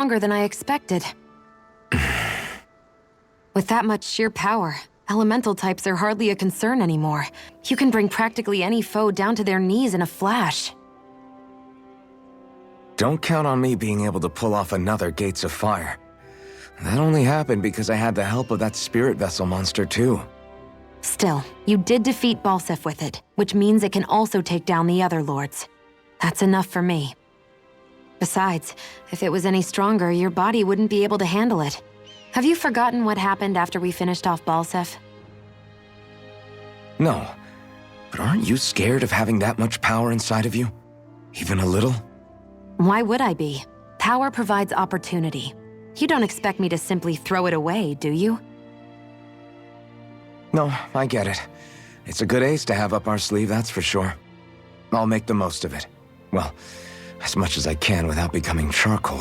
Longer than I expected. With that much sheer power, elemental types are hardly a concern anymore. You can bring practically any foe down to their knees in a flash. Don't count on me being able to pull off another Gates of Fire. That only happened because I had the help of that spirit vessel monster too. Still, you did defeat Balseph with it, which means it can also take down the other lords. That's enough for me. Besides, if it was any stronger, your body wouldn't be able to handle it. Have you forgotten what happened after we finished off Balseph? No, but aren't you scared of having that much power inside of you? Even a little? Why would I be? Power provides opportunity. You don't expect me to simply throw it away, do you? No, I get it. It's a good ace to have up our sleeve, that's for sure. I'll make the most of it. Well, as much as I can without becoming charcoal.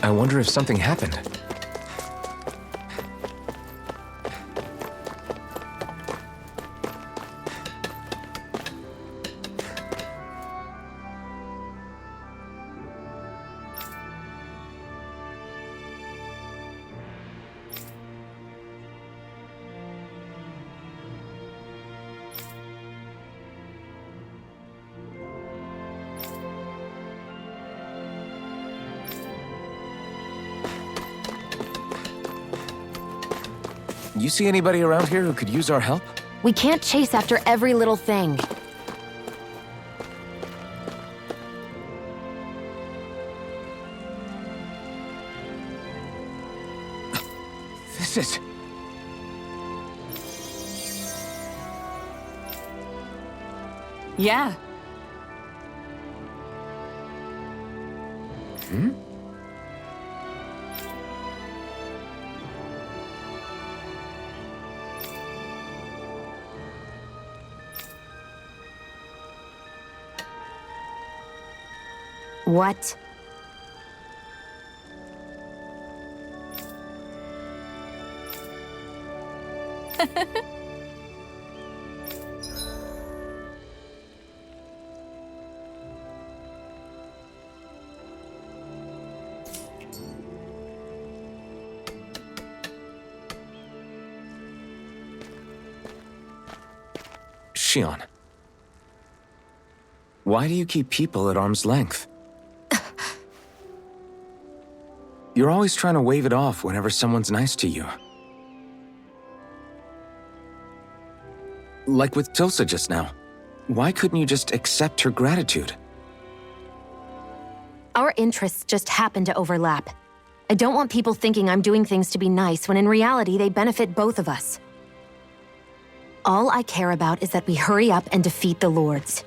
I wonder if something happened. You see anybody around here who could use our help? We can't chase after every little thing. This is... Yeah. Hmm? What? Shion. Why do you keep people at arm's length? You're always trying to wave it off whenever someone's nice to you. Like with Tilsa just now. Why couldn't you just accept her gratitude? Our interests just happen to overlap. I don't want people thinking I'm doing things to be nice when in reality they benefit both of us. All I care about is that we hurry up and defeat the lords.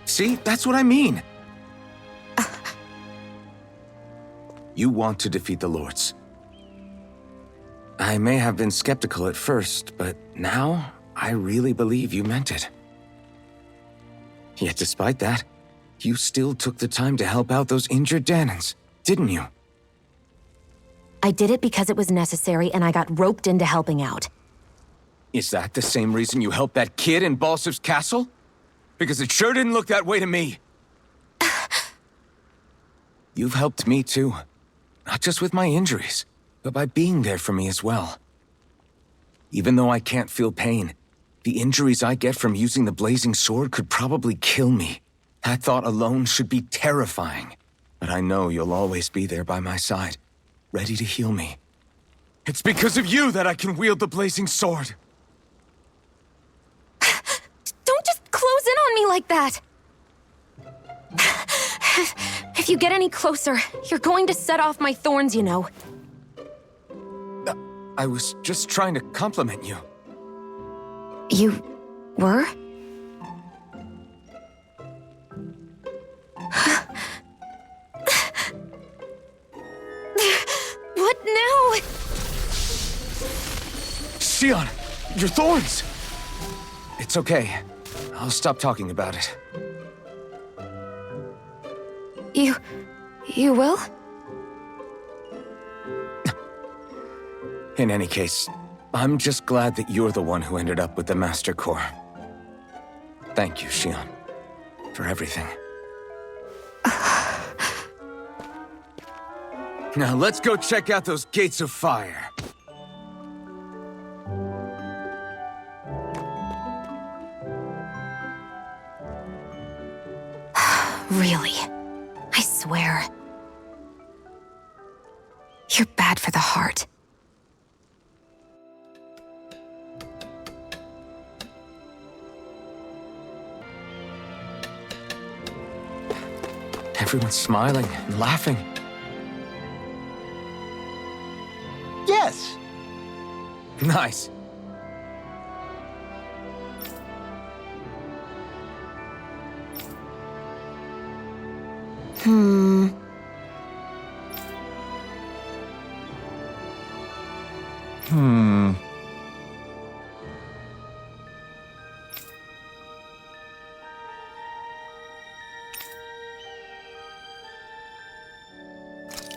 See, that's what I mean. You want to defeat the lords. I may have been skeptical at first, but now I really believe you meant it. Yet despite that, you still took the time to help out those injured Danans, didn't you? I did it because it was necessary and I got roped into helping out. Is that the same reason you helped that kid in Balsef's castle? Because it sure didn't look that way to me. You've helped me too. Not just with my injuries, but by being there for me as well. Even though I can't feel pain, the injuries I get from using the blazing sword could probably kill me. That thought alone should be terrifying. But I know you'll always be there by my side, ready to heal me. It's because of you that I can wield the blazing sword. me like that! If you get any closer, you're going to set off my thorns, you know. I was just trying to compliment you. You were? What now? Xion, your thorns! It's okay. I'll stop talking about it. You will? In any case, I'm just glad that you're the one who ended up with the Master Core. Thank you, Xion, for everything. Now let's go check out those gates of fire. Really? I swear. You're bad for the heart. Everyone's smiling and laughing. Yes. Nice.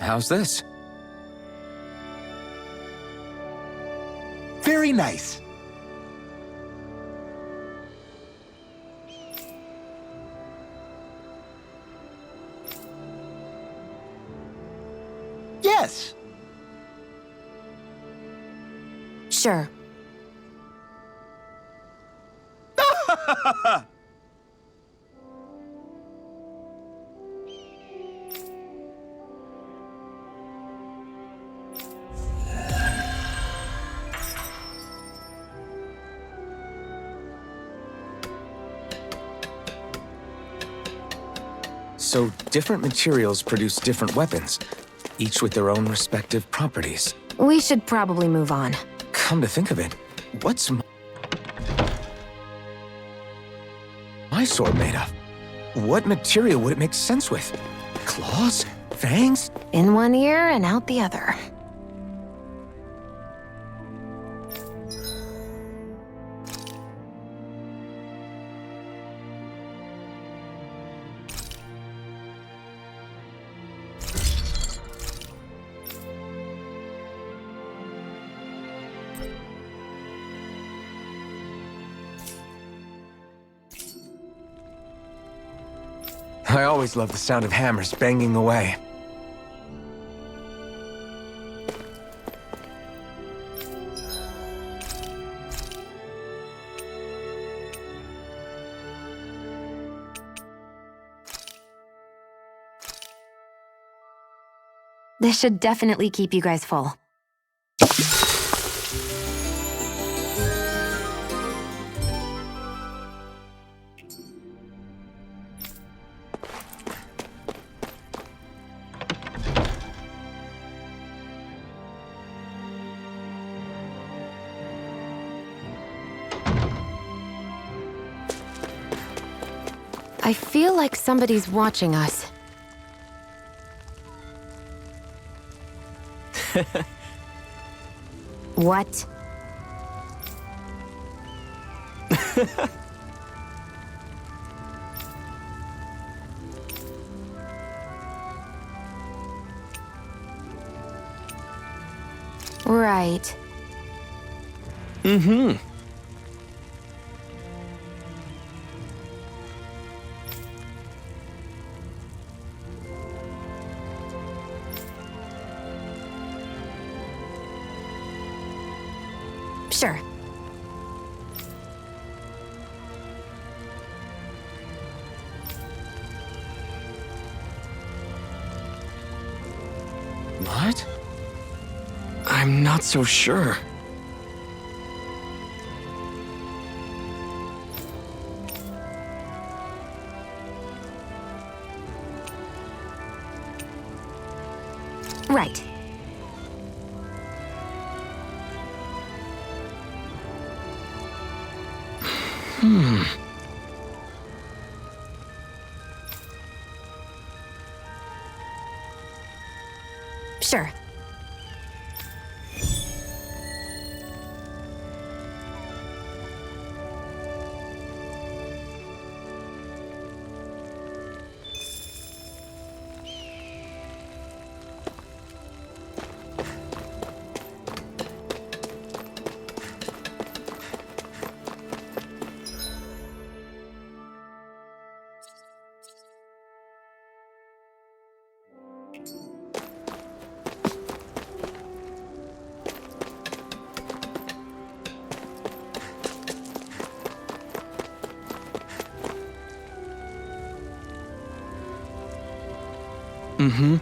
How's this? Very nice. Yes. Sure. So, different materials produce different weapons, each with their own respective properties. We should probably move on. Come to think of it, what's my sword made of? What material would it make sense with? Claws? Fangs? In one ear and out the other. I always love the sound of hammers banging away. This should definitely keep you guys full. I feel like somebody's watching us. What? Right. Mm-hmm. Sure. What? I'm not so sure. Right. Sure. Mm-hmm.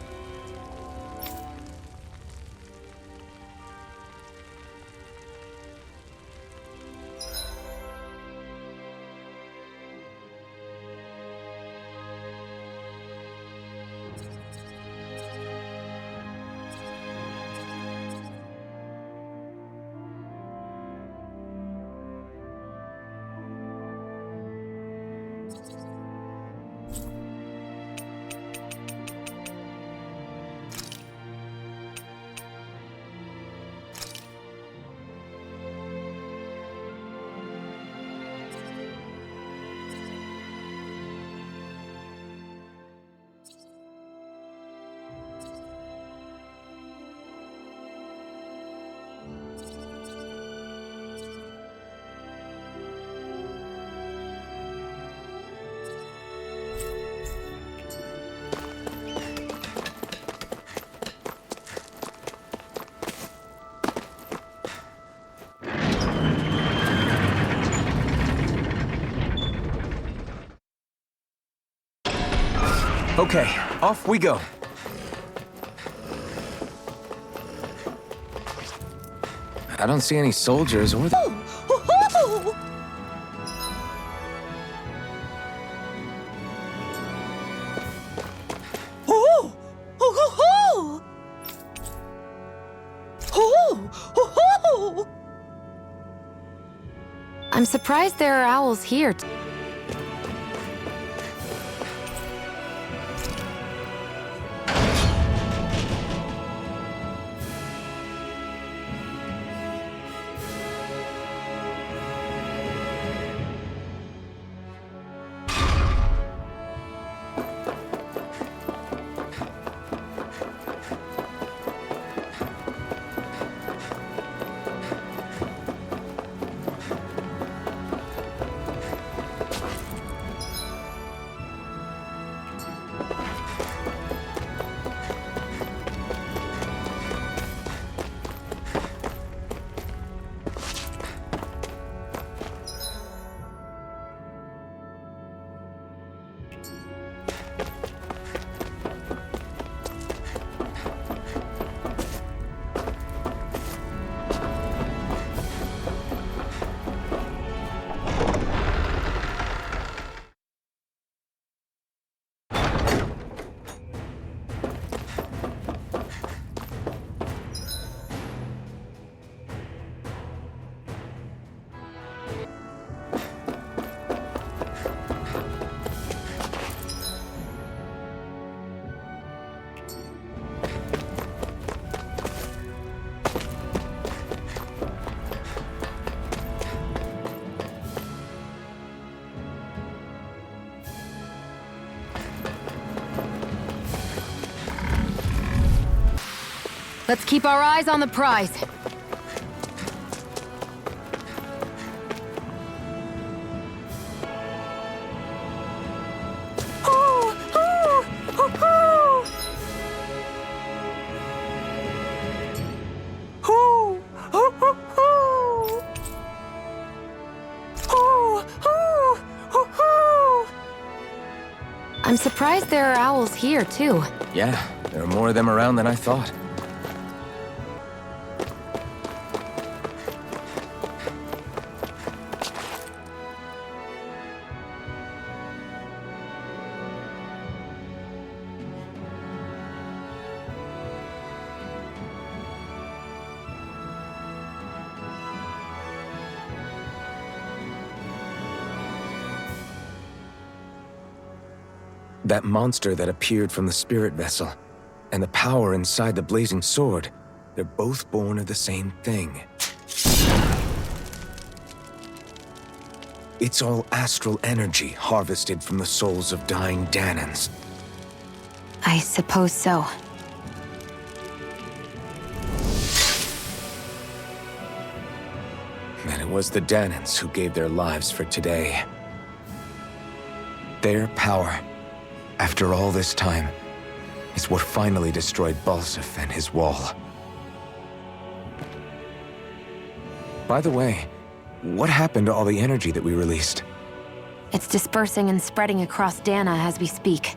Okay, off we go. I don't see any soldiers or the... I'm surprised there are owls here. Let's keep our eyes on the prize. I'm surprised there are owls here, too. Yeah, there are more of them around than I thought. That monster that appeared from the spirit vessel, and the power inside the blazing sword, they're both born of the same thing. It's all astral energy harvested from the souls of dying Danans. I suppose so. And it was the Danans who gave their lives for today. Their power, after all this time, is what finally destroyed Balsef and his wall. By the way, what happened to all the energy that we released? It's dispersing and spreading across Dana as we speak,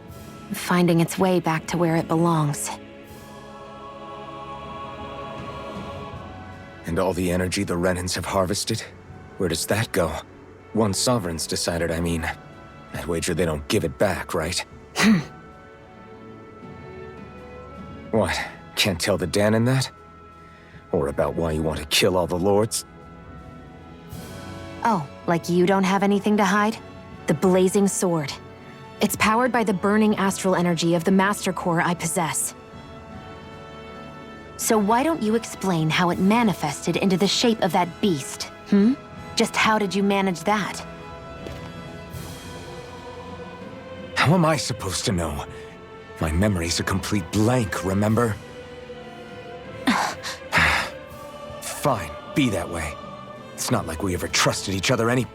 finding its way back to where it belongs. And all the energy the Renans have harvested? Where does that go? Once Sovereign's decided, I mean. I'd wager they don't give it back, right? What? Can't tell the Danan that? Or about why you want to kill all the lords? Oh, like you don't have anything to hide? The blazing sword. It's powered by the burning astral energy of the Master Core I possess. So why don't you explain how it manifested into the shape of that beast, hmm? Just how did you manage that? How am I supposed to know? My memory's a complete blank, remember? Fine, be that way. It's not like we ever trusted each other any...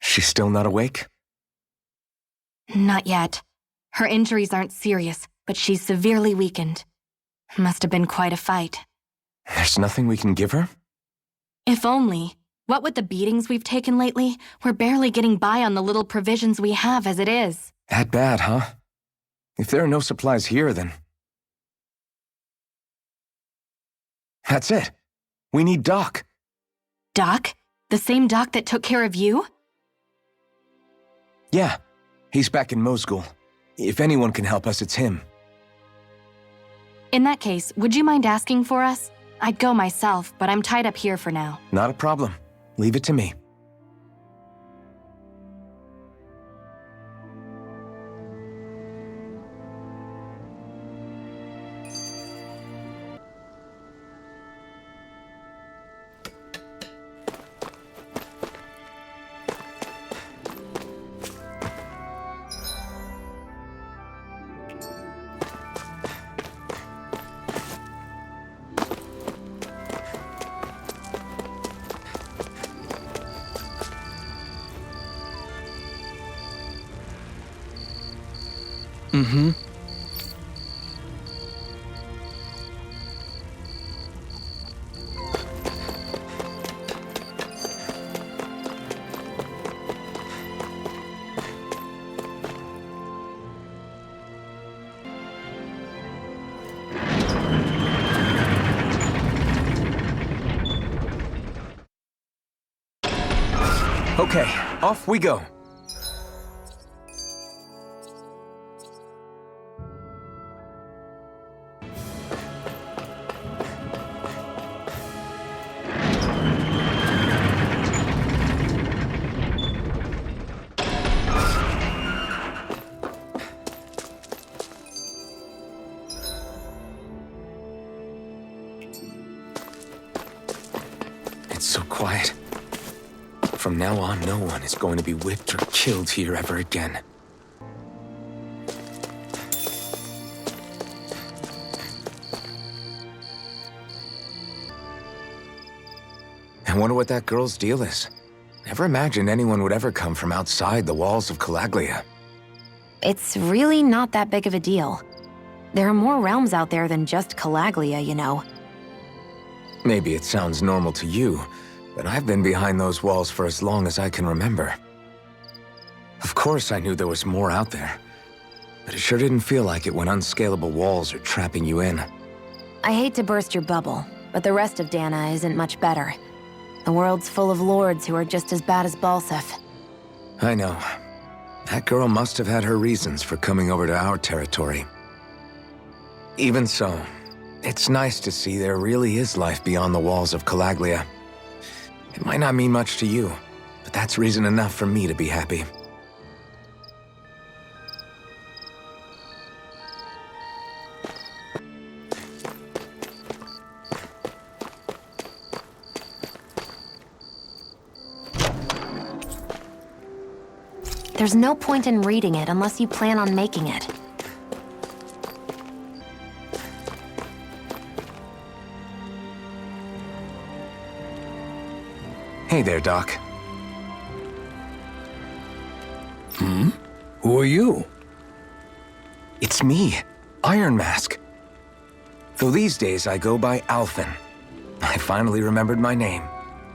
She's still not awake? Not yet. Her injuries aren't serious, but she's severely weakened. Must have been quite a fight. There's nothing we can give her? If only. What with the beatings we've taken lately, we're barely getting by on the little provisions we have as it is. That bad, huh? If there are no supplies here, then... That's it. We need Doc. Doc? The same Doc that took care of you? Yeah, he's back in Mosgul. If anyone can help us, it's him. In that case, would you mind asking for us? I'd go myself, but I'm tied up here for now. Not a problem. Leave it to me. Mm-hmm. Okay, off we go. It's so quiet. From now on, no one is going to be whipped or killed here ever again. I wonder what that girl's deal is. Never imagined anyone would ever come from outside the walls of Calaglia. It's really not that big of a deal. There are more realms out there than just Calaglia, you know. Maybe it sounds normal to you, but I've been behind those walls for as long as I can remember. Of course I knew there was more out there, but it sure didn't feel like it when unscalable walls are trapping you in. I hate to burst your bubble, but the rest of Dana isn't much better. The world's full of lords who are just as bad as Balsef. I know. That girl must have had her reasons for coming over to our territory. Even so, it's nice to see there really is life beyond the walls of Calaglia. It might not mean much to you, but that's reason enough for me to be happy. There's no point in reading it unless you plan on making it. Hey there, Doc. Who are you? It's me, Iron Mask. Though these days I go by Alphen. I finally remembered my name.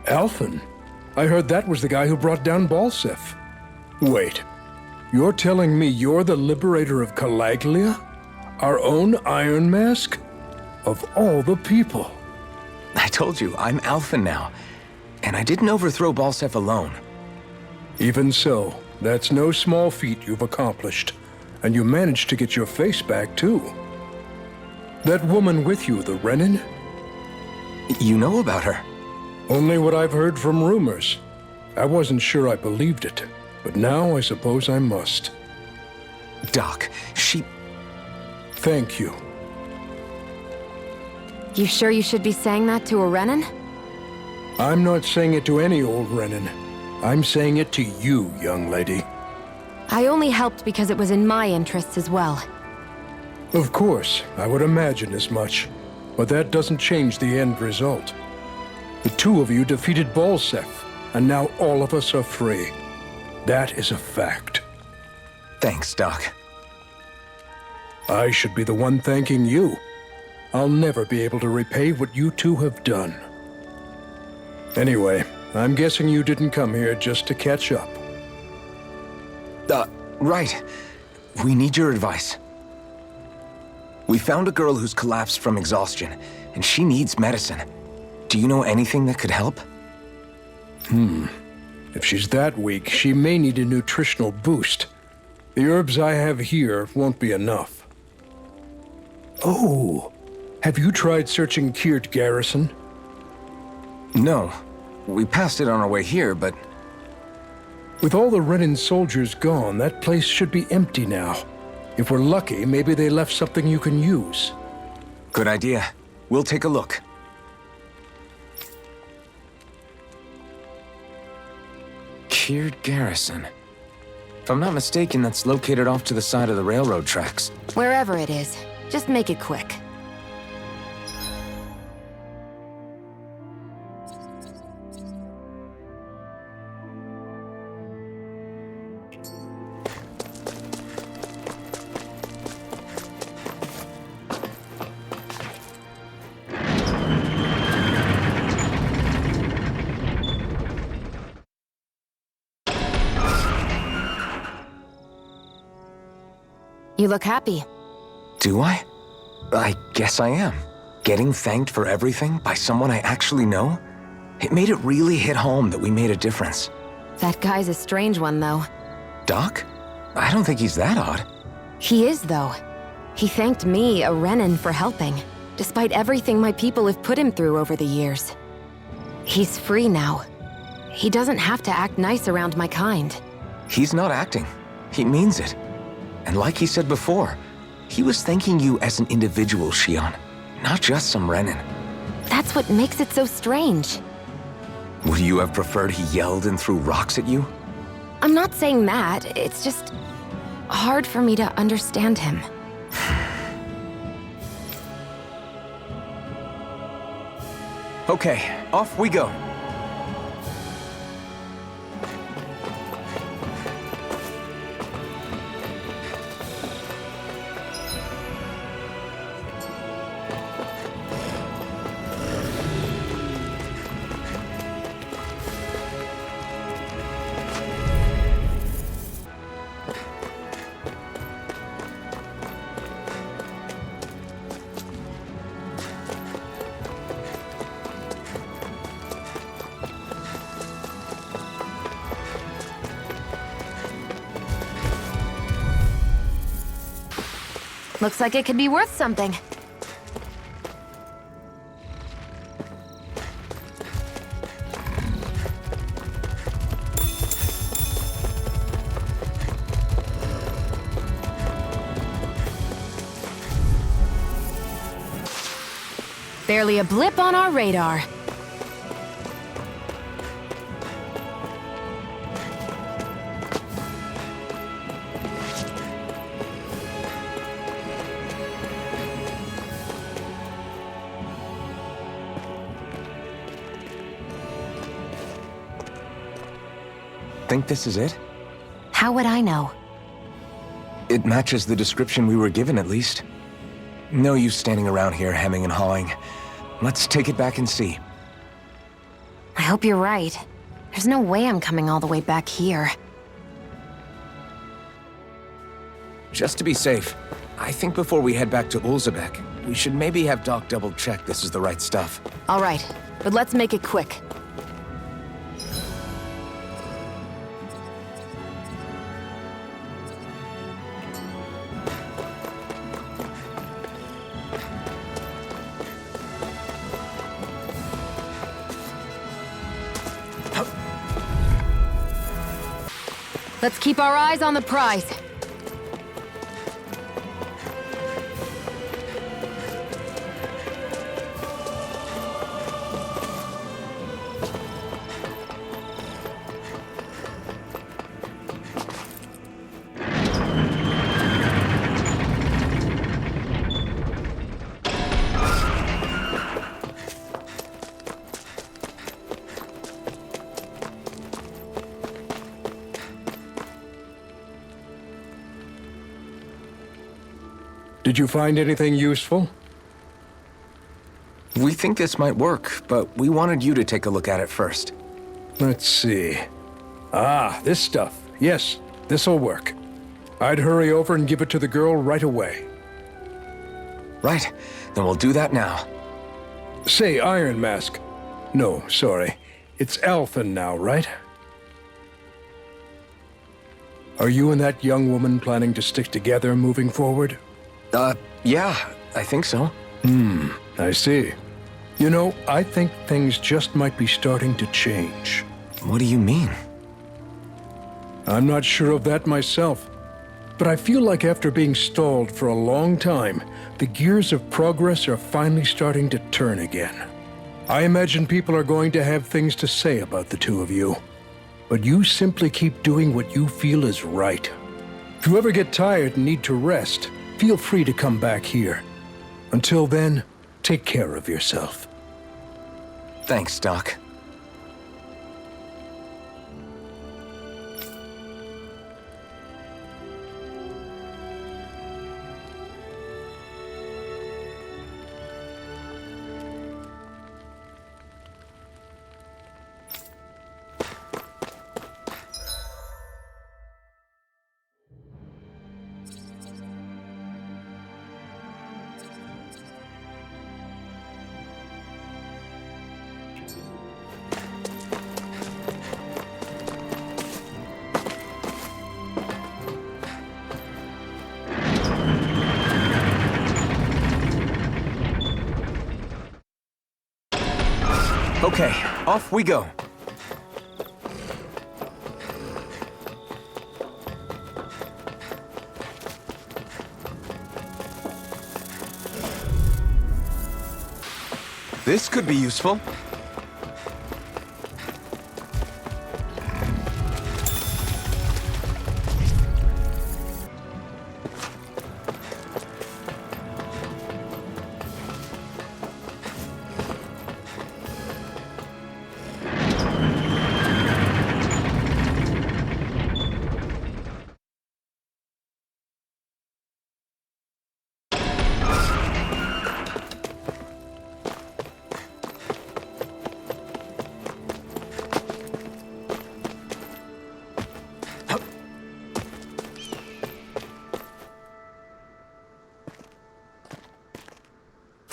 Alphen? I heard that was the guy who brought down Balsef. Wait, you're telling me you're the liberator of Calaglia? Our own Iron Mask? Of all the people. I told you, I'm Alphen now. And I didn't overthrow Balsef alone. Even so, that's no small feat you've accomplished. And you managed to get your face back, too. That woman with you, the Renin? You know about her? Only what I've heard from rumors. I wasn't sure I believed it, but now I suppose I must. Doc, she... Thank you. You sure you should be saying that to a Renin? I'm not saying it to any old Renin. I'm saying it to you, young lady. I only helped because it was in my interests as well. Of course, I would imagine as much. But that doesn't change the end result. The two of you defeated Balsef, and now all of us are free. That is a fact. Thanks, Doc. I should be the one thanking you. I'll never be able to repay what you two have done. Anyway, I'm guessing you didn't come here just to catch up. Right. We need your advice. We found a girl who's collapsed from exhaustion, and she needs medicine. Do you know anything that could help? If she's that weak, she may need a nutritional boost. The herbs I have here won't be enough. Oh, have you tried searching Kirt Garrison? No. We passed it on our way here, but... With all the Renin soldiers gone, that place should be empty now. If we're lucky, maybe they left something you can use. Good idea. We'll take a look. Kirt Garrison. If I'm not mistaken, that's located off to the side of the railroad tracks. Wherever it is, just make it quick. You look happy. Do I? I guess I am. Getting thanked for everything by someone I actually know? It made it really hit home that we made a difference. That guy's a strange one, though. Doc? I don't think he's that odd. He is, though. He thanked me, a Renin, for helping, despite everything my people have put him through over the years. He's free now. He doesn't have to act nice around my kind. He's not acting. He means it. And like he said before, he was thanking you as an individual, Shion, not just some Renin. That's what makes it so strange. Would you have preferred he yelled and threw rocks at you? I'm not saying that, it's just hard for me to understand him. Okay, off we go. Looks like it could be worth something. Barely a blip on our radar. Think this is it? How would I know? It matches the description we were given, at least. No use standing around here hemming and hawing. Let's take it back and see. I hope you're right. There's no way I'm coming all the way back here. Just to be safe, I think before we head back to Ulzebek, we should maybe have Doc double-check this is the right stuff. All right, but let's make it quick. Let's keep our eyes on the prize. Did you find anything useful? We think this might work, but we wanted you to take a look at it first. Let's see. Ah, this stuff. Yes, this'll work. I'd hurry over and give it to the girl right away. Right, then we'll do that now. Say, Iron Mask. No, sorry. It's Alphen now, right? Are you and that young woman planning to stick together moving forward? Yeah, I think so. I see. You know, I think things just might be starting to change. What do you mean? I'm not sure of that myself, but I feel like after being stalled for a long time, the gears of progress are finally starting to turn again. I imagine people are going to have things to say about the two of you, but you simply keep doing what you feel is right. If you ever get tired and need to rest, feel free to come back here. Until then, take care of yourself. Thanks, Doc. Okay, off we go. This could be useful.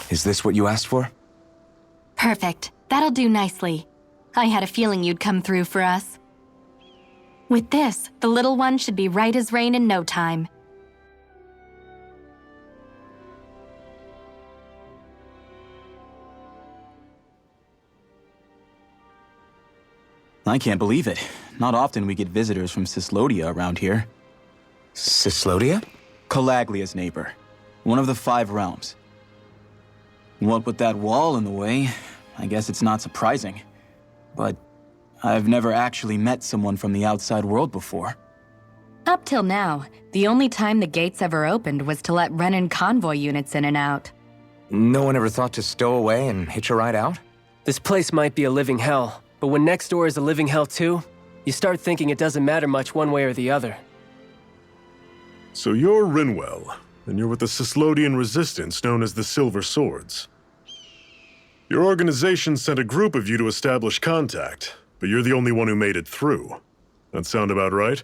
Is this what you asked for? Perfect. That'll do nicely. I had a feeling you'd come through for us. With this, the little one should be right as rain in no time. I can't believe it. Not often we get visitors from Cislodia around here. Cislodia? Calaglia's neighbor. One of the 5 realms. What with that wall in the way, I guess it's not surprising. But I've never actually met someone from the outside world before. Up till now, the only time the gates ever opened was to let Renan convoy units in and out. No one ever thought to stow away and hitch a ride out? This place might be a living hell, but when next door is a living hell too, you start thinking it doesn't matter much one way or the other. So you're Rinwell, and you're with the Cislodian resistance known as the Silver Swords. Your organization sent a group of you to establish contact, but you're the only one who made it through. That sound about right?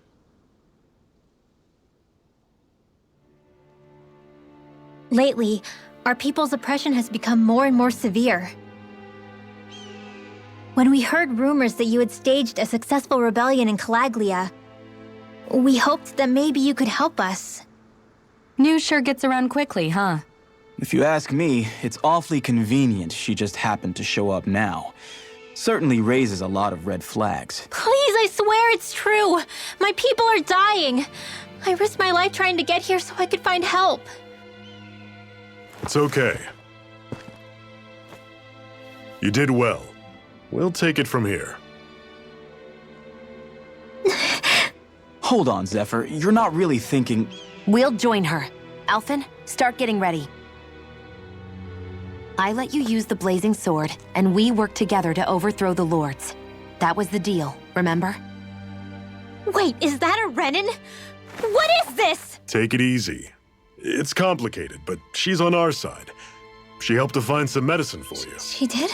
Lately, our people's oppression has become more and more severe. When we heard rumors that you had staged a successful rebellion in Calaglia, we hoped that maybe you could help us. News sure gets around quickly, huh? If you ask me, it's awfully convenient she just happened to show up now. Certainly raises a lot of red flags. Please, I swear it's true! My people are dying! I risked my life trying to get here so I could find help. It's okay. You did well. We'll take it from here. Hold on, Zephyr. You're not really thinking... We'll join her. Alphen, start getting ready. I let you use the blazing sword, and we worked together to overthrow the lords. That was the deal, remember? Wait, is that a Renan? What is this? Take it easy. It's complicated, but she's on our side. She helped to find some medicine for you. She did?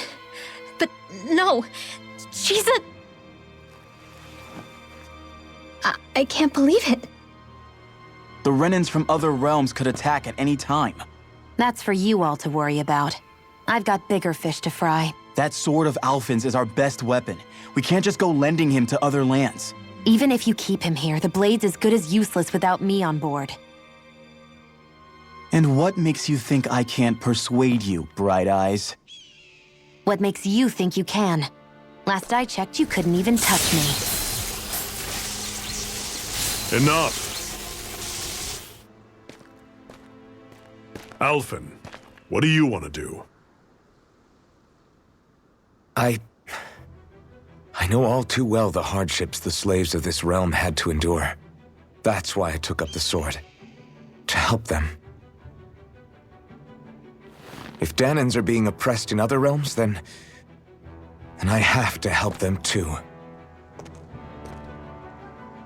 But no, she's a... I can't believe it. The Renans from other realms could attack at any time. That's for you all to worry about. I've got bigger fish to fry. That sword of Alphen's is our best weapon. We can't just go lending him to other lands. Even if you keep him here, the blade's as good as useless without me on board. And what makes you think I can't persuade you, Bright Eyes? What makes you think you can? Last I checked, you couldn't even touch me. Enough! Alphen, what do you want to do? I know all too well the hardships the slaves of this realm had to endure. That's why I took up the sword. To help them. If Danans are being oppressed in other realms, then I have to help them too.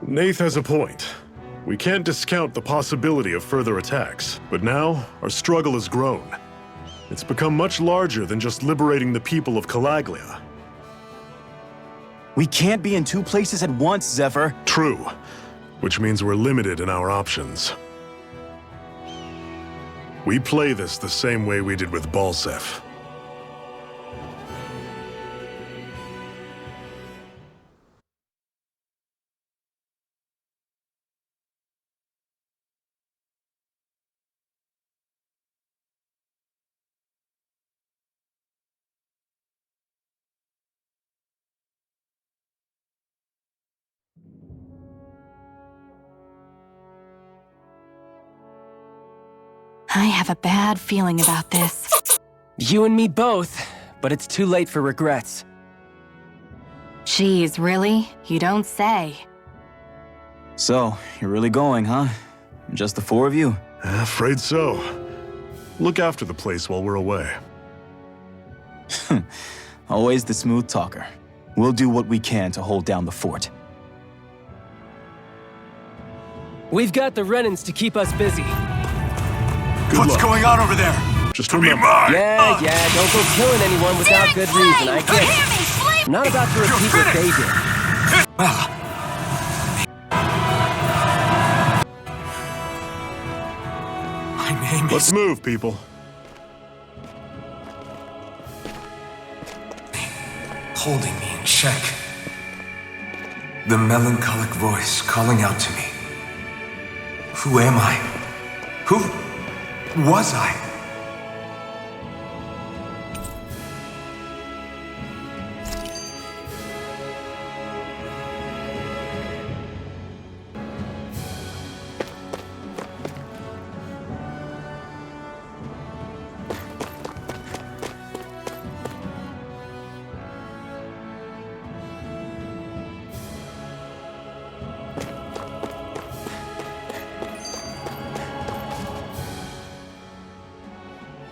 Nath has a point. We can't discount the possibility of further attacks, but now our struggle has grown. It's become much larger than just liberating the people of Calaglia. We can't be in 2 places at once, Zephyr. True, which means we're limited in our options. We play this the same way we did with Balsef. I have a bad feeling about this. You and me both, but it's too late for regrets. Jeez, really? You don't say. So, you're really going, huh? Just the 4 of you? Afraid so. Look after the place while we're away. Always the smooth talker. We'll do what we can to hold down the fort. We've got the Renans to keep us busy. What's going on over there? Just remember. Yeah, don't go killing anyone without good reason, I get it. I'm not about to repeat what they did. My name Let's move, people. holding me in check. The melancholic voice calling out to me. Who am I? Who was I?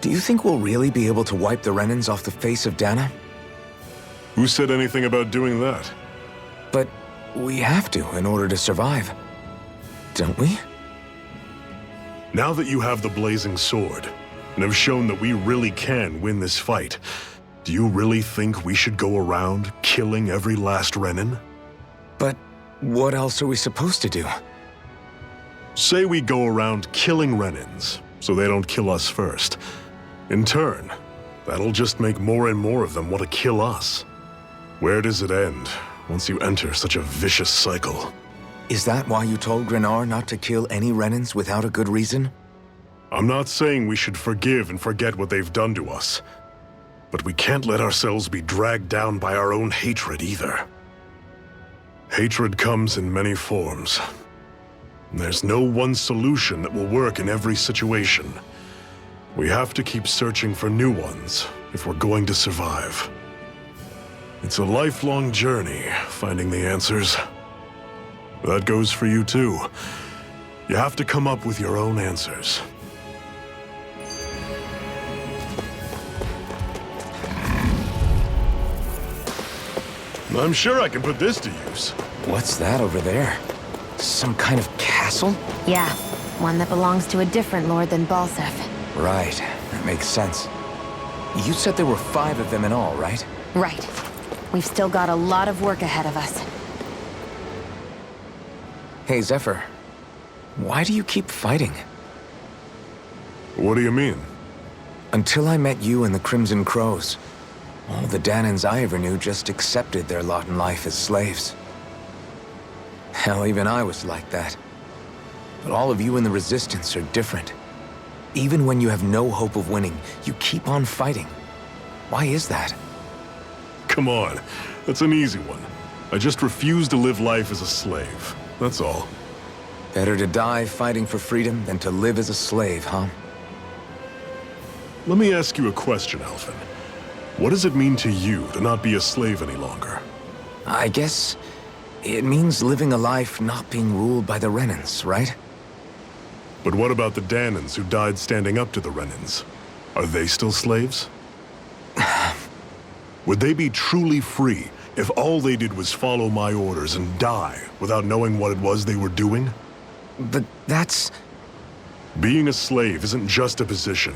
Do you think we'll really be able to wipe the Renans off the face of Dana? Who said anything about doing that? But we have to in order to survive. Don't we? Now that you have the blazing sword, and have shown that we really can win this fight, do you really think we should go around killing every last Renan? But what else are we supposed to do? Say we go around killing Renans, so they don't kill us first. In turn, that'll just make more and more of them want to kill us. Where does it end, once you enter such a vicious cycle? Is that why you told Grenar not to kill any Renans without a good reason? I'm not saying we should forgive and forget what they've done to us. But we can't let ourselves be dragged down by our own hatred either. Hatred comes in many forms. There's no one solution that will work in every situation. We have to keep searching for new ones if we're going to survive. It's a lifelong journey, finding the answers. That goes for you too. You have to come up with your own answers. I'm sure I can put this to use. What's that over there? Some kind of castle? Yeah, one that belongs to a different lord than Balsef. Right, that makes sense. You said there were 5 of them in all, right? Right. We've still got a lot of work ahead of us. Hey, Zephyr. Why do you keep fighting? What do you mean? Until I met you and the Crimson Crows, all the Danans I ever knew just accepted their lot in life as slaves. Hell, even I was like that. But all of you in the Resistance are different. Even when you have no hope of winning, you keep on fighting. Why is that? Come on, that's an easy one. I just refuse to live life as a slave, that's all. Better to die fighting for freedom than to live as a slave, huh? Let me ask you a question, Alphen. What does it mean to you to not be a slave any longer? I guess it means living a life not being ruled by the Renans, right? But what about the Danans who died standing up to the Renans? Are they still slaves? Would they be truly free if all they did was follow my orders and die without knowing what it was they were doing? But that's... Being a slave isn't just a position.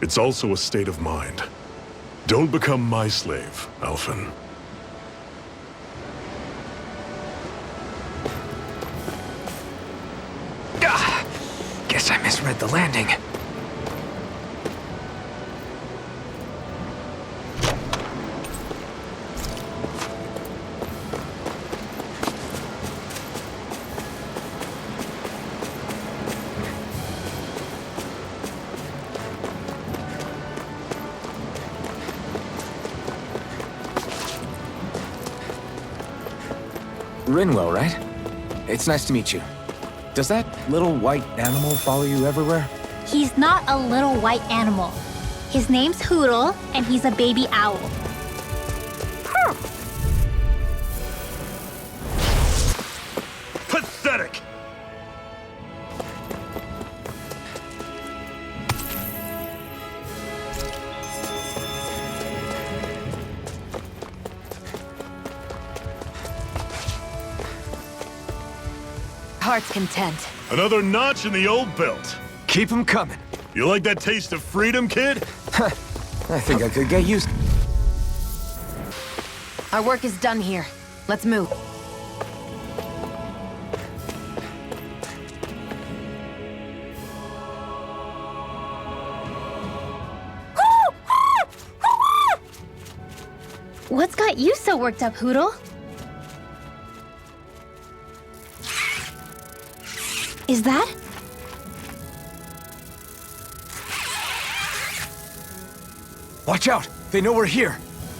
It's also a state of mind. Don't become my slave, Alphen. Guess I misread the landing. Rinwell, right? It's nice to meet you. Does that little white animal follow you everywhere? He's not a little white animal. His name's Hootle, and he's a baby owl. Pathetic! Heart's content. Another notch in the old belt. Keep 'em coming. You like that taste of freedom, kid? I think I could get used... Our work is done here. Let's move. What's got you so worked up, Hootle? Is that? Watch out! They know we're here!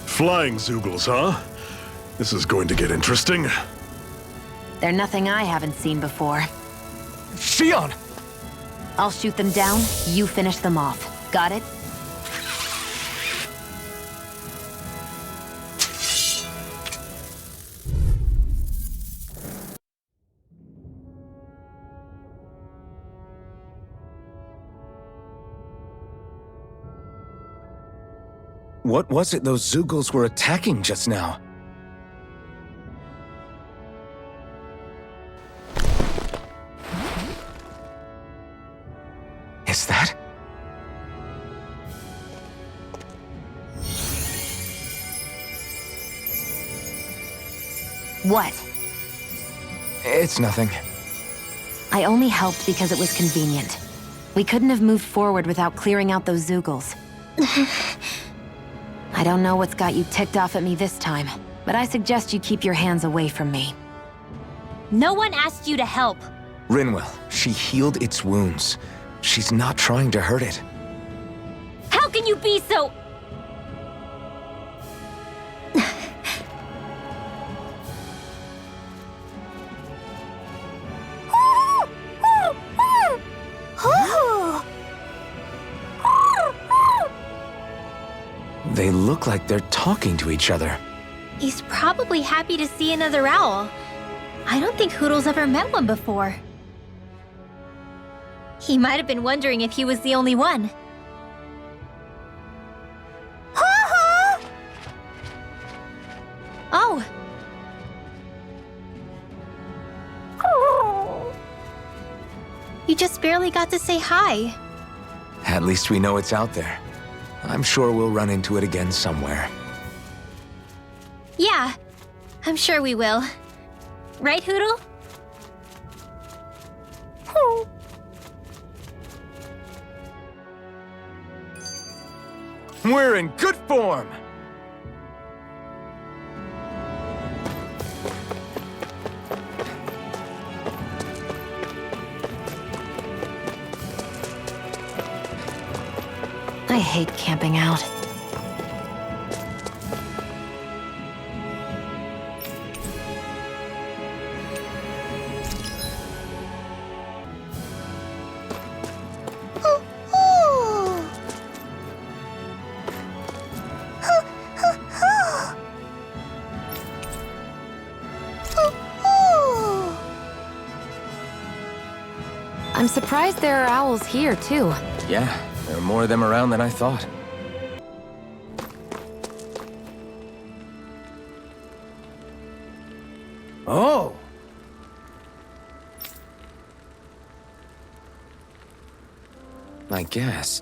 Flying Zoogles, huh? This is going to get interesting. They're nothing I haven't seen before. Shion! I'll shoot them down, you finish them off. Got it? What was it those Zeugles were attacking just now? Is that? What? It's nothing. I only helped because it was convenient. We couldn't have moved forward without clearing out those Zeugles. I don't know what's got you ticked off at me this time, but I suggest you keep your hands away from me. No one asked you to help. Rinwell, she healed its wounds. She's not trying to hurt it. How can you be so... They look like they're talking to each other. He's probably happy to see another owl. I don't think Hoodle's ever met one before. He might have been wondering if he was the only one. Oh. You just barely got to say hi. At least we know it's out there. I'm sure we'll run into it again somewhere. Yeah, I'm sure we will. Right, Hoodle? We're in good form! I hate camping out. I'm surprised there are owls here, too. Yeah, there are more of them around than I thought. Oh! I guess.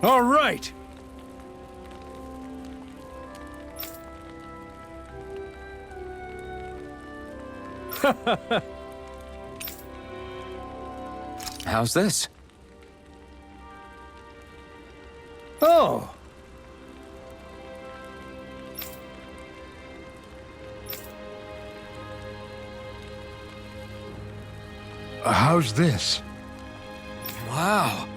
All right! How's this? Oh! How's this? Wow.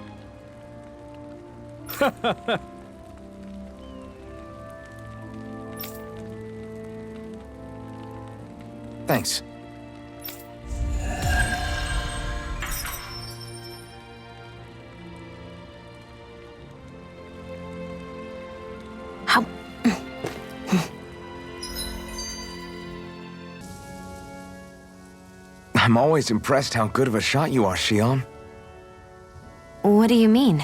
Thanks. How... I'm always impressed how good of a shot you are, Shion. What do you mean?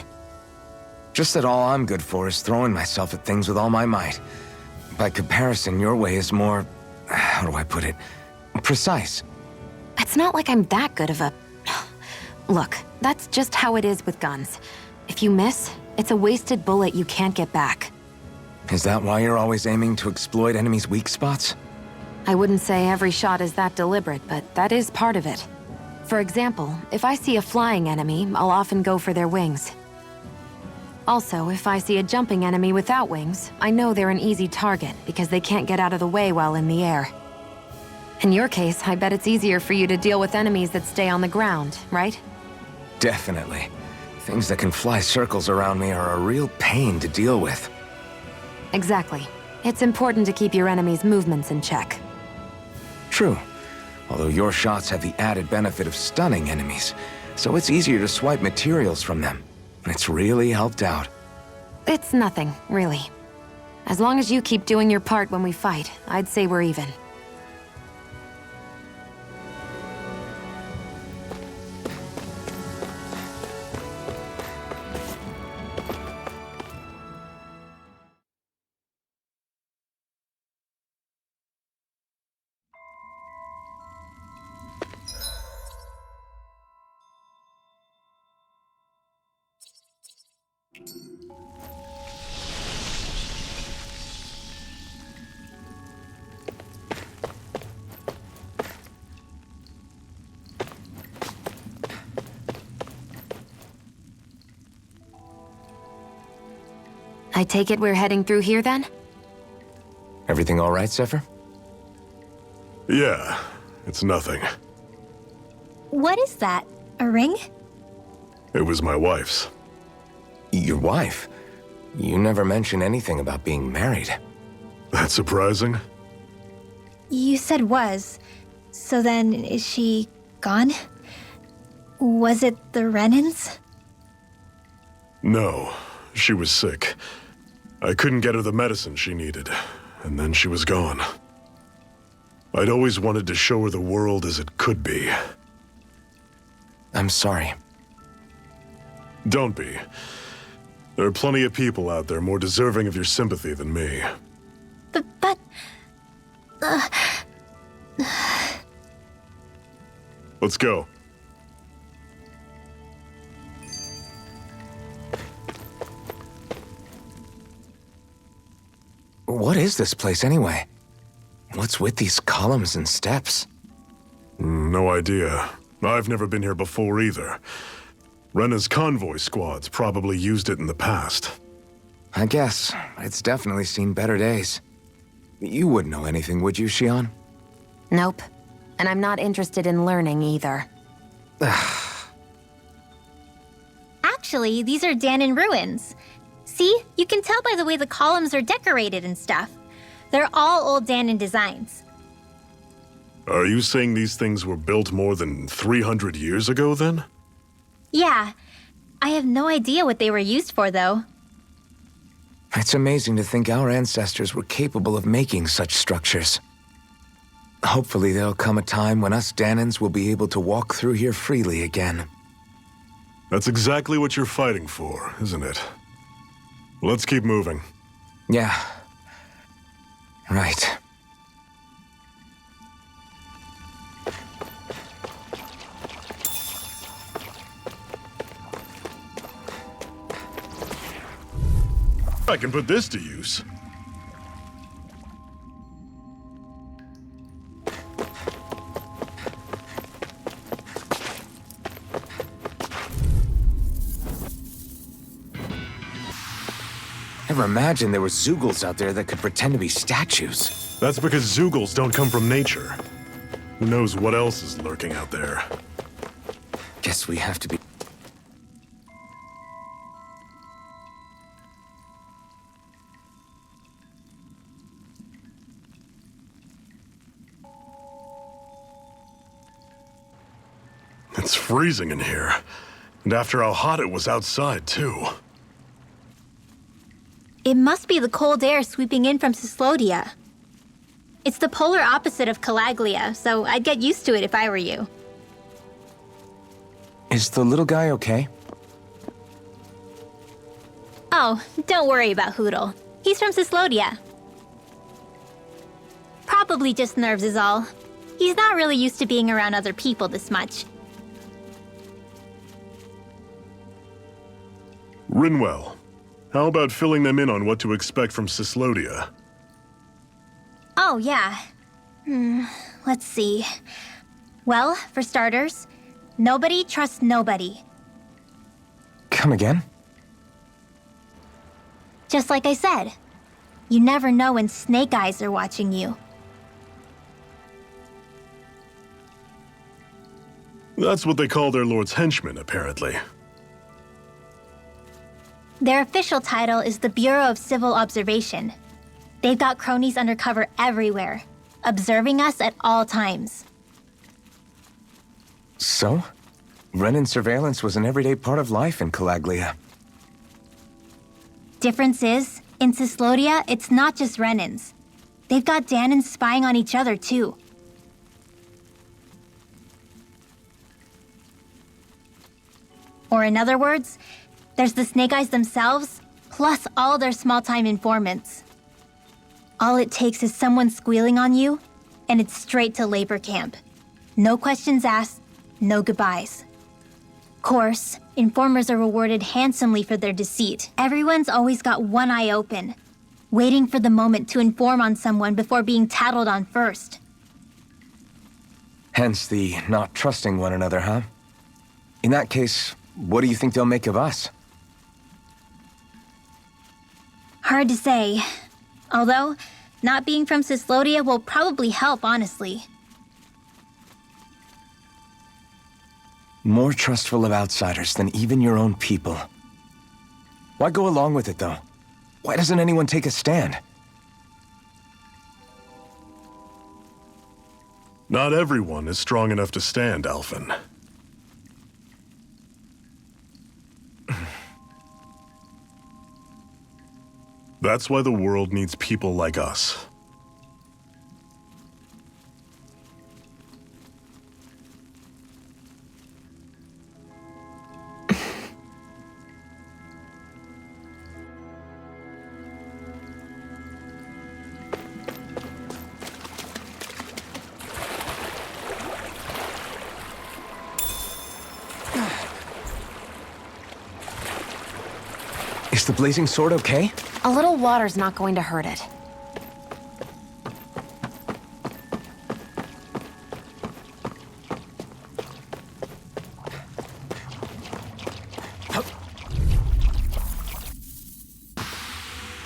Just that all I'm good for is throwing myself at things with all my might. By comparison, your way is more... how do I put it? Precise. It's not like I'm that good of a... Look, that's just how it is with guns. If you miss, it's a wasted bullet you can't get back. Is that why you're always aiming to exploit enemies' weak spots? I wouldn't say every shot is that deliberate, but that is part of it. For example, if I see a flying enemy, I'll often go for their wings. Also, if I see a jumping enemy without wings, I know they're an easy target because they can't get out of the way while in the air. In your case, I bet it's easier for you to deal with enemies that stay on the ground, right? Definitely. Things that can fly circles around me are a real pain to deal with. Exactly. It's important to keep your enemy's movements in check. True. Although your shots have the added benefit of stunning enemies, so it's easier to swipe materials from them. It's really helped out. It's nothing, really. As long as you keep doing your part when we fight, I'd say we're even. I take it we're heading through here then? Everything all right, Zephyr? Yeah, it's nothing. What is that? A ring? It was my wife's. Your wife? You never mentioned anything about being married. That's surprising? You said was. So then, is she gone? Was it the Renans? No, she was sick. I couldn't get her the medicine she needed, and then she was gone. I'd always wanted to show her the world as it could be. I'm sorry. Don't be. There are plenty of people out there more deserving of your sympathy than me. But... Let's go. What is this place anyway? What's with these columns and steps? No idea. I've never been here before either. Rena's convoy squads probably used it in the past. I guess. It's definitely seen better days. You wouldn't know anything, would you, Xion? Nope. And I'm not interested in learning either. Actually, these are Danon ruins. See? You can tell by the way the columns are decorated and stuff. They're all old Danon designs. Are you saying these things were built more than 300 years ago, then? Yeah. I have no idea what they were used for, though. It's amazing to think our ancestors were capable of making such structures. Hopefully there'll come a time when us Danons will be able to walk through here freely again. That's exactly what you're fighting for, isn't it? Let's keep moving. Yeah. Right. I can put this to use. Never imagined there were Zeugles out there that could pretend to be statues. That's because Zeugles don't come from nature. Who knows what else is lurking out there? Guess we have to be... It's freezing in here. And after how hot it was outside, too. It must be the cold air sweeping in from Cyslodia. It's the polar opposite of Calaglia, so I'd get used to it if I were you. Is the little guy okay? Oh, don't worry about Hootle. He's from Cyslodia. Probably just nerves is all. He's not really used to being around other people this much. Rinwell, how about filling them in on what to expect from Cyslodia? Oh, yeah. Let's see. Well, for starters, nobody trusts nobody. Come again? Just like I said. You never know when snake eyes are watching you. That's what they call their lord's henchmen, apparently. Their official title is the Bureau of Civil Observation. They've got cronies undercover everywhere, observing us at all times. So? Renan surveillance was an everyday part of life in Calaglia. Difference is, in Cyslodia, it's not just Renans. They've got Danons spying on each other, too. Or in other words, there's the Snake Eyes themselves, plus all their small-time informants. All it takes is someone squealing on you, and it's straight to labor camp. No questions asked, no goodbyes. course, informers are rewarded handsomely for their deceit. Everyone's always got one eye open, waiting for the moment to inform on someone before being tattled on first. Hence the not trusting one another, huh? In that case, what do you think they'll make of us? Hard to say. Although, not being from Cyslodia will probably help, honestly. More trustful of outsiders than even your own people. Why go along with it, though? Why doesn't anyone take a stand? Not everyone is strong enough to stand, Alphen. That's why the world needs people like us. Is the blazing sword okay? A little water's not going to hurt it.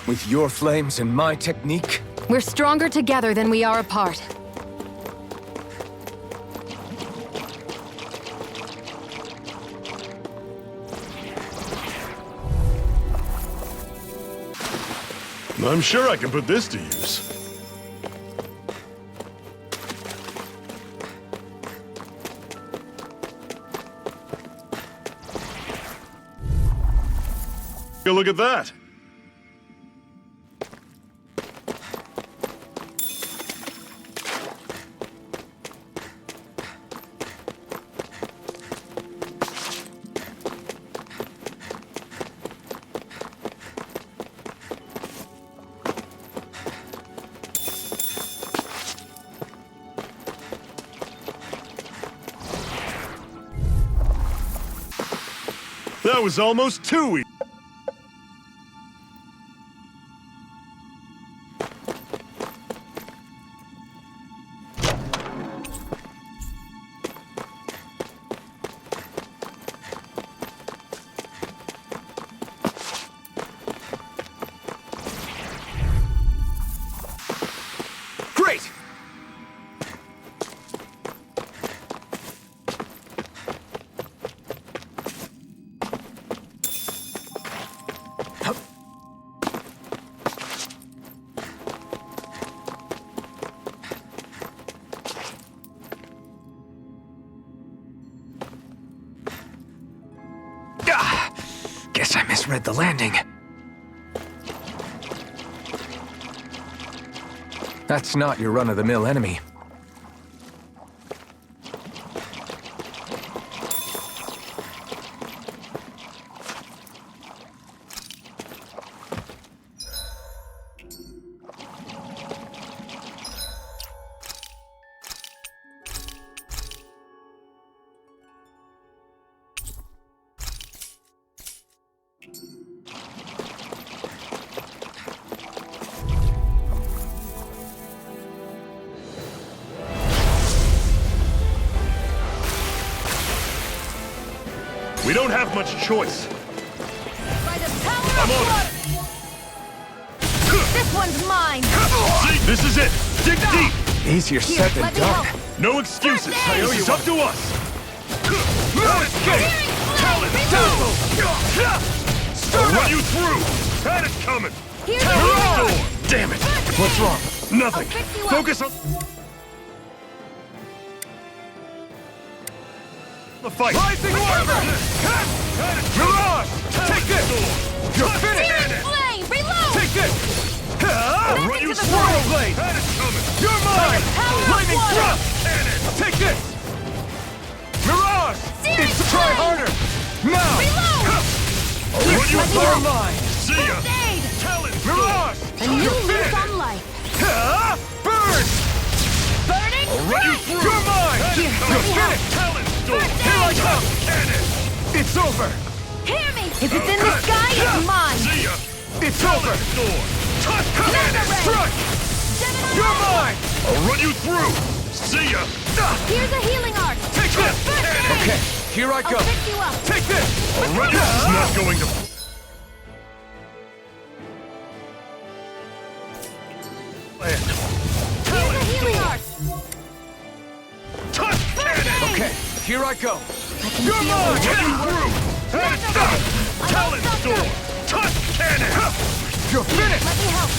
With your flames and my technique? We're stronger together than we are apart. I'm sure I can put this to use. Take a look at that. That was almost too easy. Great! Guess I misread the landing. That's not your run-of-the-mill enemy. We don't have much choice. By the power I'm of on blood! This one's mine! See, this is it. Dig deep. Easier said than let me done. help. No excuses. First aid. It's up to us. I'll run you through. Had it coming. Here's Tower the door. Damn it. What's wrong? Nothing. I'll fix you up. Focus on the fight. Rising Armor. Mirage! Take this. You're finished! Searing flame! Reload! Take this! I'll run you into the through. fire. Blade. Had it coming. You're mine! Power of Lightning water. thrust! Cannon. Take this! Mirage! Searing It's try flame. harder! Now! Reload! I'll run you Let me through. help. Mine! See ya. First aid! Talon. Mirage! A new lease on life. Burn! Burning I'll run you strike! through. You're mine! Here, You're let me help. finished! Talon storm. First Here I aid! come! Cannon. It's over! Hear me! If it's in the sky, it's mine! See ya! It's over! Strike! You're mine! I'll run you through! See ya! Here's a healing arc! Take this! First aid! Okay, here I go! I'll fix you up! Take this! I'll run you. This is not going to. Here's a healing arc! Touch cannon! Okay, here I go! You're I'll run you through! And it's done! Talent Storm! Touch cannon! You're finished! Let me help!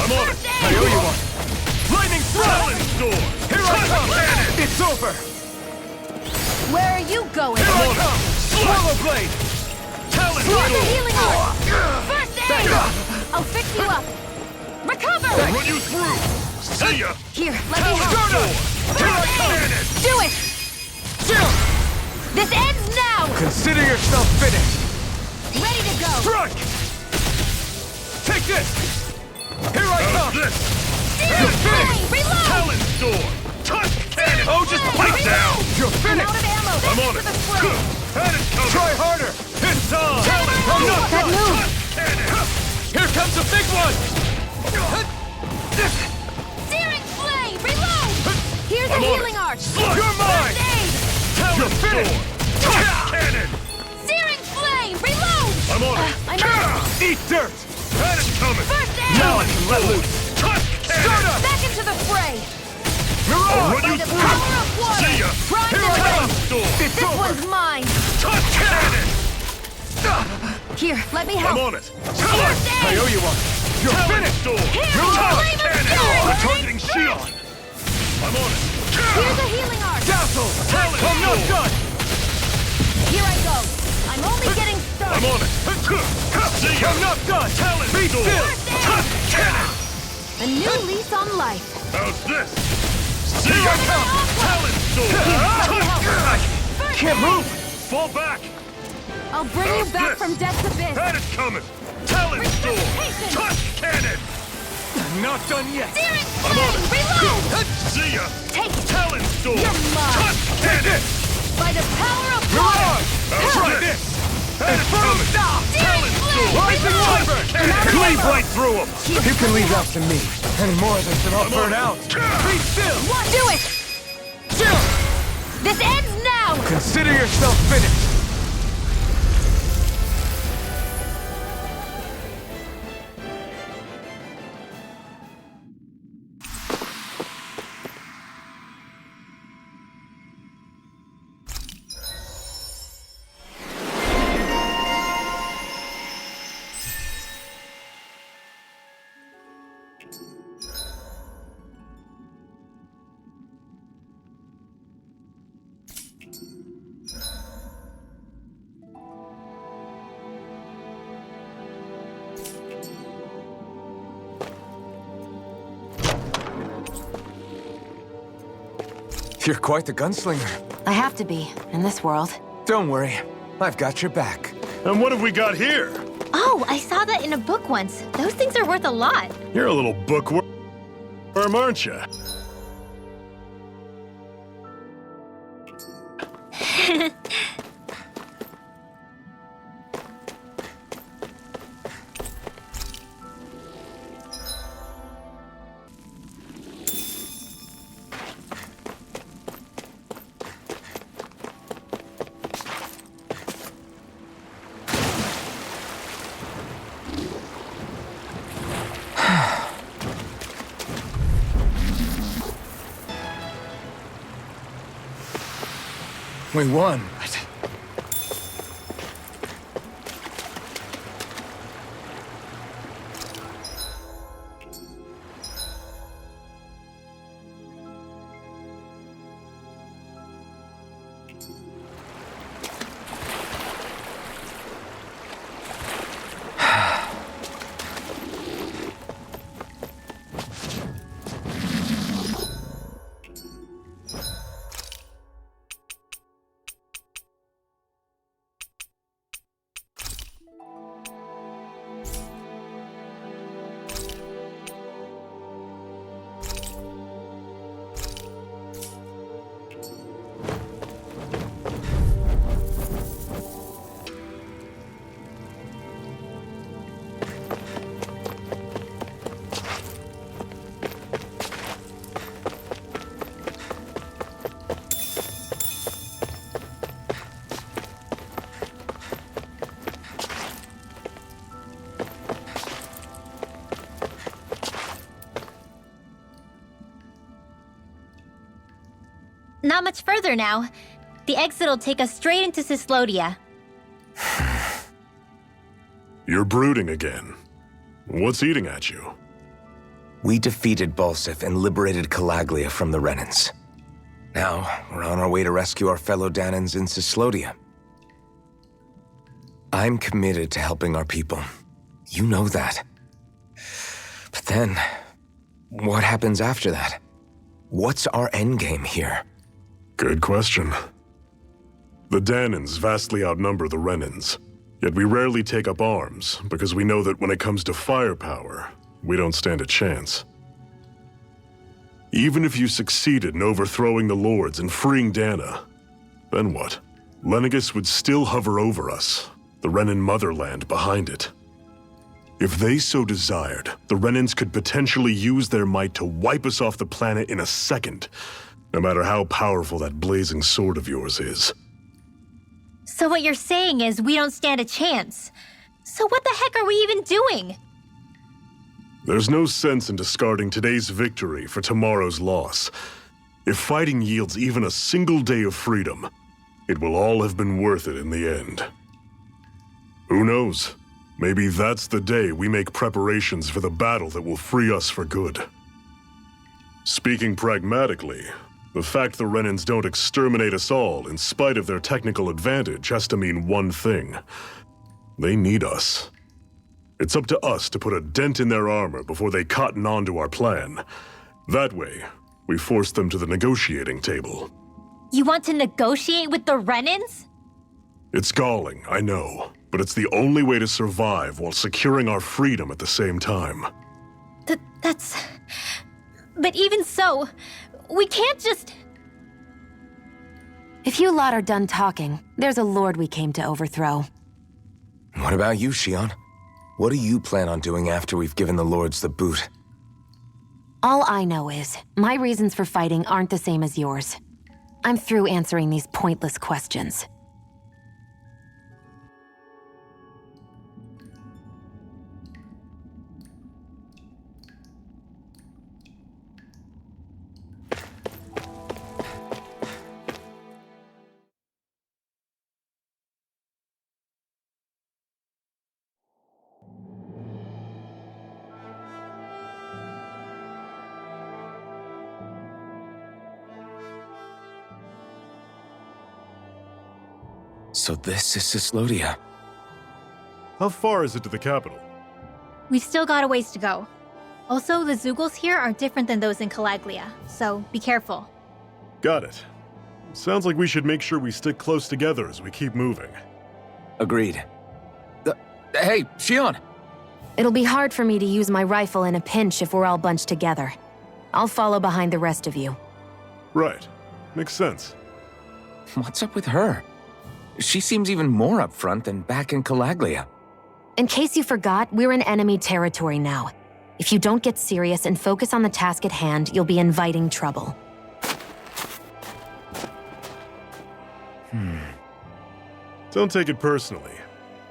I'm on it! I owe you one! Lightning Talent thrust! Storm! Here I Touch come! cannon! It's over! Where are you going? Here I on it. come! Swallow blade! Talent Here's a Storm! healing arc! First Back aid! up! I'll fix you up! Recover! I'll run you through! See ya! Here, let me Talent help! Storm! Here I Touch come! cannon! Do it! This ends now! Consider yourself finished! Ready to go! Strike! Take this! Here I How's come! this? Searing flame! Reload! Talent Storm! Touch cannon! Oh, just pipe down! You're I'm finished! out of ammo! I'm on To it! the fray. And it's coming! Try harder! It's on! I'm not That done! move! Touch cannon! Here comes a big one! Searing flame! Reload! Here's a I'm on healing it. arc! You're mine! First aid! Talent You're finished. Storm! Touch cannon! Searing flame! Reload! I'm on it! I'm out! Eat dirt! And it's coming! First aid! Now I can let loose! Touch Start cannon! up! Back into the fray! I'll Mirage! run you By the through! power of water! See ya! Prime Here I the come! rain! Storm! It's This over! one's mine! Touch cannon! Here, let me I'm help! on it! First I aid! owe you one! You're Talent finished! Storm! Here, Touch flame of cannon! fury! We're targeting shield! I'm on it! Here's a healing arc! Dazzle! Talent I'm not Storm! done! Here I go! I'm only getting I'm started! on it! See ya! I'm not done! Talent Be Storm! still! Touch cannon! A new lease on life! How's this? See Here ya! I come! Talent Storm! Touch Can't move! Fall back! I'll bring you How's back this? from death's abyss! And it's coming! Talent Storm! Precipitation! Touch cannon! I'm not done yet! Searing I'm on flame! it! Reload! See ya! Take it! Talent Storm! You're mine. Touch cannon! By the power of Mirage! water! How's Try this? this! And it's coming! Talent Storm! Rising Wyvern! Cleave right through him! You can leave that to me. Any more of this and I'll burn out. Be still! What? Do it! Still! This ends now! Consider yourself finished. You're quite the gunslinger. I have to be, in this world. Don't worry, I've got your back. And what have we got here? Oh, I saw that in a book once. Those things are worth a lot. You're a little bookworm, aren't you? We won. Not much further now. The exit'll take us straight into Cyslodia. You're brooding again. What's eating at you? We defeated Balsif and liberated Calaglia from the Renans. Now, we're on our way to rescue our fellow Danans in Cyslodia. I'm committed to helping our people. You know that. But then, what happens after that? What's our endgame here? Good question. The Danans vastly outnumber the Renans, yet we rarely take up arms because we know that when it comes to firepower, we don't stand a chance. Even if you succeeded in overthrowing the Lords and freeing Dana, then what? Lenegis would still hover over us, the Renan motherland behind it. If they so desired, the Renans could potentially use their might to wipe us off the planet in a second, no matter how powerful that blazing sword of yours is. So what you're saying is we don't stand a chance. So what the heck are we even doing? There's no sense in discarding today's victory for tomorrow's loss. If fighting yields even a single day of freedom, it will all have been worth it in the end. Who knows? Maybe that's the day we make preparations for the battle that will free us for good. Speaking pragmatically, the fact the Renans don't exterminate us all in spite of their technical advantage has to mean one thing. They need us. It's up to us to put a dent in their armor before they cotton on to our plan. That way, we force them to the negotiating table. You want to negotiate with the Renans? It's galling, I know, but it's the only way to survive while securing our freedom at the same time. That's... But even so, we can't just... If you lot are done talking, there's a lord we came to overthrow. What about you, Shion? What do you plan on doing after we've given the Lords the boot? All I know is, my reasons for fighting aren't the same as yours. I'm through answering these pointless questions. So this is Cyslodia. How far is it to the capital? We've still got a ways to go. Also, the Zeugles here are different than those in Calaglia, so be careful. Got it. Sounds like we should make sure we stick close together as we keep moving. Agreed. Hey, Shion! It'll be hard for me to use my rifle in a pinch if we're all bunched together. I'll follow behind the rest of you. Right. Makes sense. What's up with her? She seems even more upfront than back in Calaglia. In case you forgot, we're in enemy territory now. If you don't get serious and focus on the task at hand, you'll be inviting trouble. Don't take it personally.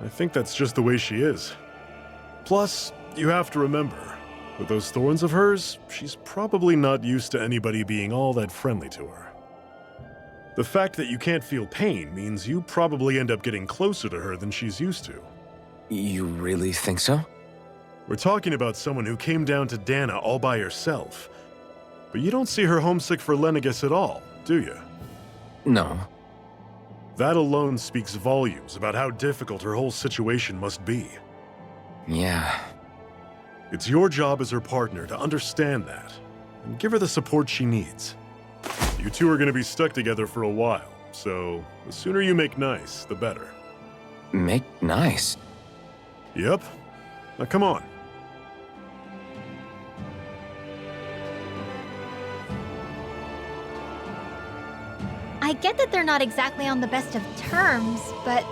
I think that's just the way she is. Plus, you have to remember, with those thorns of hers, she's probably not used to anybody being all that friendly to her. The fact that you can't feel pain means you probably end up getting closer to her than she's used to. You really think so? We're talking about someone who came down to Dana all by herself. But you don't see her homesick for Lenegis at all, do you? No. That alone speaks volumes about how difficult her whole situation must be. Yeah. It's your job as her partner to understand that, and give her the support she needs. You two are going to be stuck together for a while, so the sooner you make nice, the better. Make nice? Yep. Now come on. I get that they're not exactly on the best of terms, but...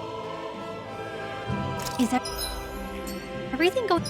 Is everything going...